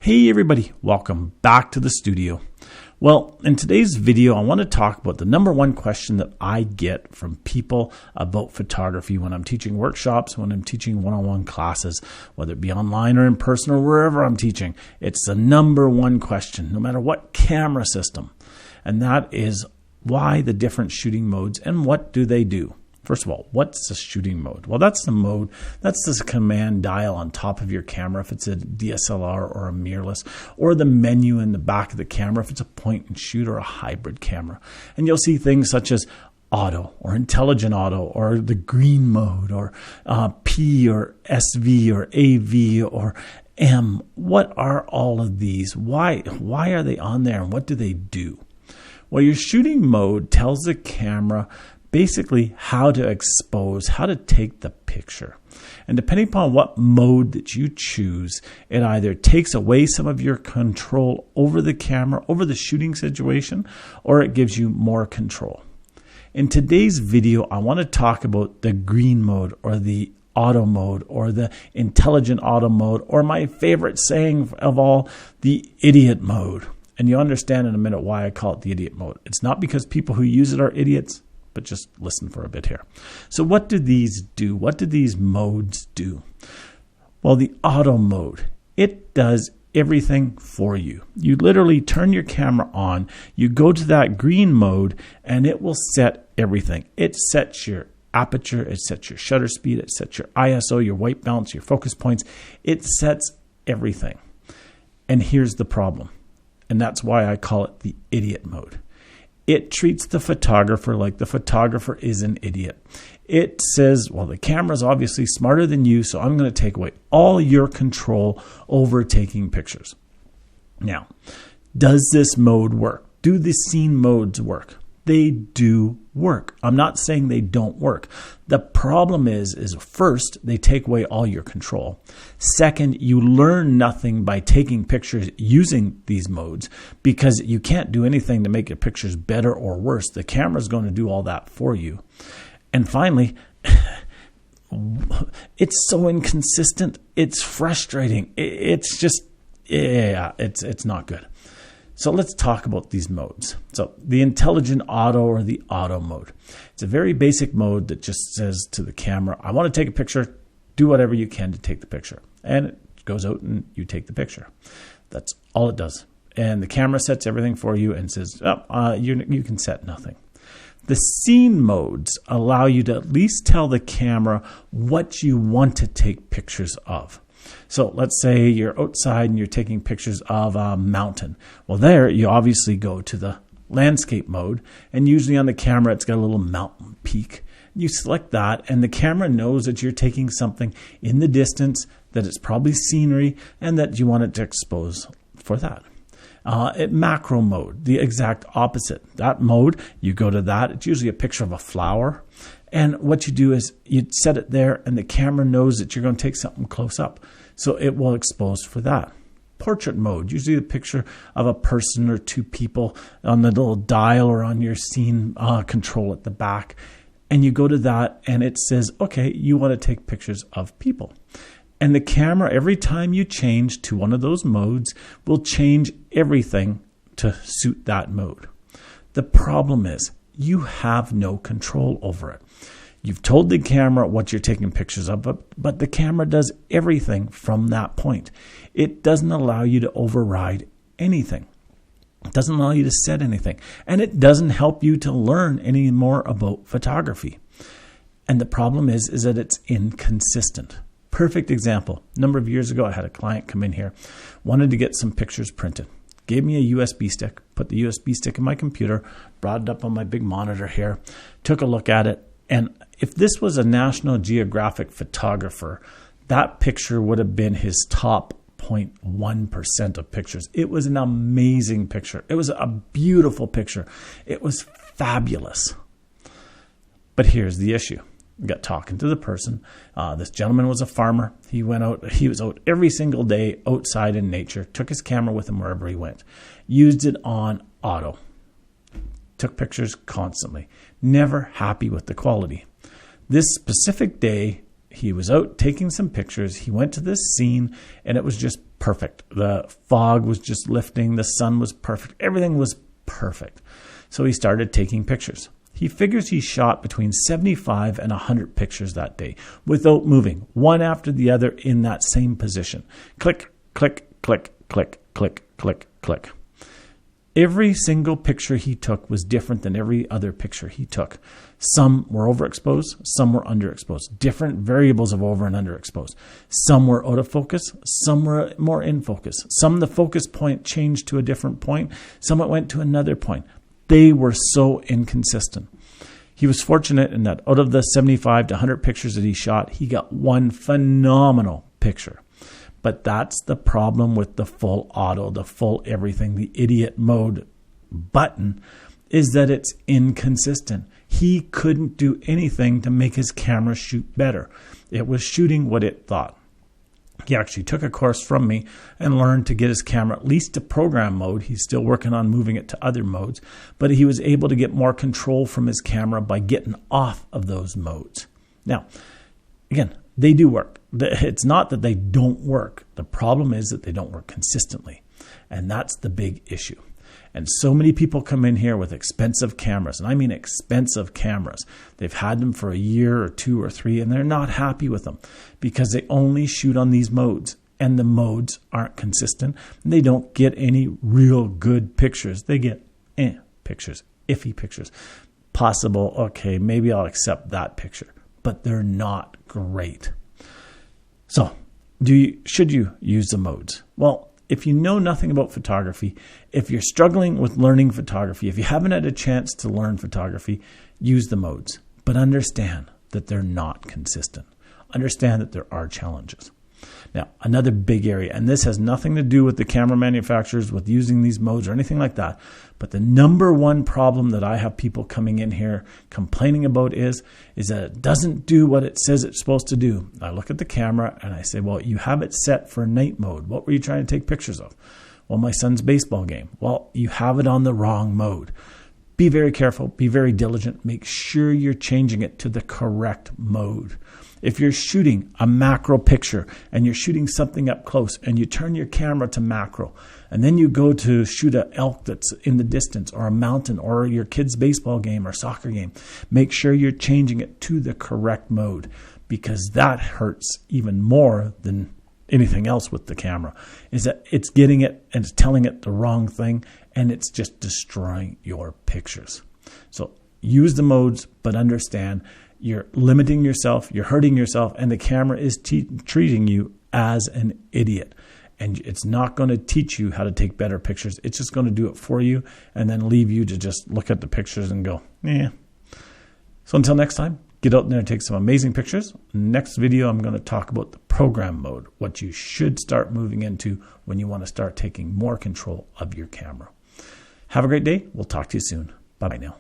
Hey everybody, welcome back to the studio. Well, in today's video, I want to talk about the number one question that I get from people about photography when I'm teaching workshops, when I'm teaching one-on-one classes, whether it be online or in person or wherever I'm teaching. It's the number one question, no matter what camera system. And that is, why the different shooting modes and what do they do? First of all, what's the shooting mode? Well, that's the mode, that's this command dial on top of your camera if it's a DSLR or a mirrorless, or the menu in the back of the camera if it's a point and shoot or a hybrid camera. And you'll see things such as auto or intelligent auto or the green mode or P or SV or AV or M. What are all of these? Why are they on there and what do they do? Well, your shooting mode tells the camera basically how to expose, how to take the picture. And depending upon what mode that you choose, it either takes away some of your control over the camera, over the shooting situation, or it gives you more control. In today's video, I want to talk about the green mode or the auto mode or the intelligent auto mode, or my favorite saying of all, the idiot mode. And you'll understand in a minute why I call it the idiot mode. It's not because people who use it are idiots, but just listen for a bit here. So what do these do? What do these modes do? Well, the auto mode, it does everything for you. You literally turn your camera on, you go to that green mode, and it will set everything. It sets your aperture, it sets your shutter speed, it sets your ISO, your white balance, your focus points. It sets everything. And here's the problem. And that's why I call it the idiot mode. It treats the photographer like the photographer is an idiot. It says, well, the camera's obviously smarter than you, so I'm going to take away all your control over taking pictures. Now, does this mode work? Do the scene modes work? They do work. I'm not saying they don't work. The problem is first, they take away all your control. Second, you learn nothing by taking pictures using these modes because you can't do anything to make your pictures better or worse. The camera's going to do all that for you. And finally, it's so inconsistent. It's frustrating. It's just, it's not good. So let's talk about these modes. So the intelligent auto or the auto mode. It's a very basic mode that just says to the camera, I want to take a picture, do whatever you can to take the picture. And it goes out and you take the picture. That's all it does. And the camera sets everything for you and says, you can set nothing. The scene modes allow you to at least tell the camera what you want to take pictures of. So let's say you're outside and you're taking pictures of a mountain. Well, there you obviously go to the landscape mode, and usually on the camera it's got a little mountain peak. You select that and the camera knows that you're taking something in the distance, that it's probably scenery, and that you want it to expose for that. Macro mode, the exact opposite. That mode, you go to that. It's usually a picture of a flower. And what you do is you set it there and the camera knows that you're going to take something close up. So it will expose for that. Portrait mode, usually a picture of a person or two people on the little dial or on your scene control at the back. And you go to that and it says, okay, you want to take pictures of people. And the camera, every time you change to one of those modes, will change everything to suit that mode. The problem is you have no control over it. You've told the camera what you're taking pictures of, but the camera does everything from that point. It doesn't allow you to override anything. It doesn't allow you to set anything. And it doesn't help you to learn any more about photography. And the problem is that it's inconsistent. Perfect example. A number of years ago, I had a client come in here, wanted to get some pictures printed. Gave me a USB stick, put the USB stick in my computer, brought it up on my big monitor here, took a look at it. And if this was a National Geographic photographer, that picture would have been his top 0.1% of pictures. It was an amazing picture. It was a beautiful picture. It was fabulous. But here's the issue. Got talking to the person. This gentleman was a farmer. He was out every single day outside in nature, took his camera with him wherever he went, used it on auto, took pictures constantly, never happy with the quality. This specific day, he was out taking some pictures. He went to this scene and it was just perfect. The fog was just lifting. The sun was perfect. Everything was perfect. So he started taking pictures. He figures he shot between 75 and 100 pictures that day without moving, one after the other in that same position. Click, click, click, click, click, click, click. Every single picture he took was different than every other picture he took. Some were overexposed, some were underexposed. Different variables of over and underexposed. Some were out of focus, some were more in focus. Some the focus point changed to a different point, some it went to another point. They were so inconsistent. He was fortunate in that out of the 75 to 100 pictures that he shot, he got one phenomenal picture. But that's the problem with the full auto, the full everything, the idiot mode button, is that it's inconsistent. He couldn't do anything to make his camera shoot better. It was shooting what it thought. He actually took a course from me and learned to get his camera at least to program mode. He's still working on moving it to other modes, but he was able to get more control from his camera by getting off of those modes. Now, again, they do work. It's not that they don't work. The problem is that they don't work consistently. And that's the big issue. And so many people come in here with expensive cameras. And I mean expensive cameras. They've had them for a year or 2 or 3, and they're not happy with them because they only shoot on these modes. And the modes aren't consistent. And they don't get any real good pictures. They get pictures, iffy pictures. Possible, okay, maybe I'll accept that picture. But they're not great. So, should you use the modes? Well, if you know nothing about photography, if you're struggling with learning photography, if you haven't had a chance to learn photography, use the modes. But understand that they're not consistent. Understand that there are challenges. Now, another big area, and this has nothing to do with the camera manufacturers, with using these modes or anything like that, but the number one problem that I have people coming in here complaining about is that it doesn't do what it says it's supposed to do. I look at the camera and I say, well, you have it set for night mode. What were you trying to take pictures of? Well, my son's baseball game. Well, you have it on the wrong mode. Be very careful, be very diligent, make sure you're changing it to the correct mode. If you're shooting a macro picture and you're shooting something up close and you turn your camera to macro and then you go to shoot an elk that's in the distance or a mountain or your kid's baseball game or soccer game, make sure you're changing it to the correct mode, because that hurts even more than anything else with the camera, is that it's getting it and it's telling it the wrong thing and it's just destroying your pictures. So use the modes, but understand you're limiting yourself, you're hurting yourself, and the camera is treating you as an idiot. And it's not going to teach you how to take better pictures. It's just going to do it for you and then leave you to just look at the pictures and go, eh. So until next time, get out there and take some amazing pictures. Next video, I'm going to talk about the program mode, what you should start moving into when you want to start taking more control of your camera. Have a great day. We'll talk to you soon. Bye-bye now.